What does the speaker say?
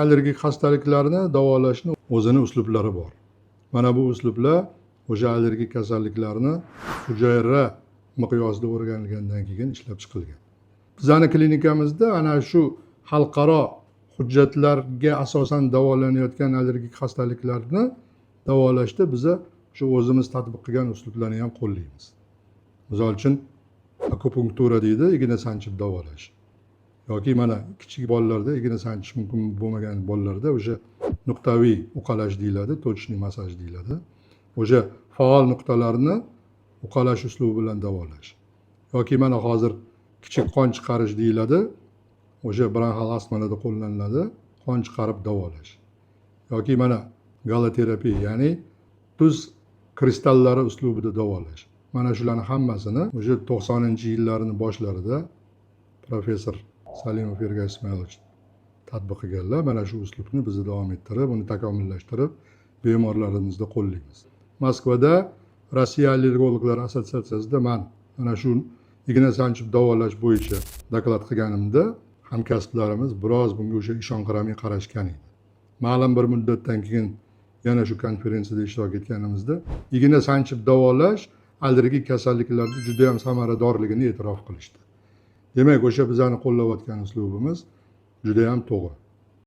allergik xastaliklarni davolashni o'zini uslublari bor. Mana bu uslublar o'sha allergik kasalliklarni hujayra miqyosida o'rganilgandan keyin ishlab chiqilgan. Bizning klinikamizda ana shu xalqaro hujjatlarga asosan davolanayotgan allergik xastaliklarni davolashda biz shu o'zimiz tatbiq qilgan uslublarni ham qo'llaymiz. Misol uchun akupunktura deydi, igna sanchib davolash. Yoki mana kichik bolalarda igna sanchish mumkin bo'lmagan bolalarda o'sha nuqtaviy uqalash deyiladi, точный massaj deyiladi. O'sha faol nuqtalarni uqalash uslubi bilan davolash. Yoki mana hozir kichik qon chiqarish deyiladi. O'sha bronxal astmalarda qo'llaniladi, qon chiqarib davolash. Yoki mana galoterapiya, ya'ni tuz kristallari uslubida davolash. Mana shularning hammasini o'sha 90-yillarning boshlarida professor Salimov Ergash Ismoilovich tatbiq qilganlar. Mana shu uslubni biz davom ettirib, uni takomillashtirib, bemorlarimizda qo'llaymiz. Moskvada Rossiya allergologlar assotsiatsiyasida men mana shu igna sanchib davolash bo'yicha doklad qilganimda hamkasblarimiz biroz bunga o'sha ishonqiramay qarashgan edi. Ma'lum bir muddatdan keyin yana shu konferensiyada ishtirok etganimizda igna sanchib davolash allergik kasalliklarda juda ham samaradorligini e'tirof qilishdi. Demak, o'sha bizani qo'llayotgan uslubimiz juda ham to'g'ri.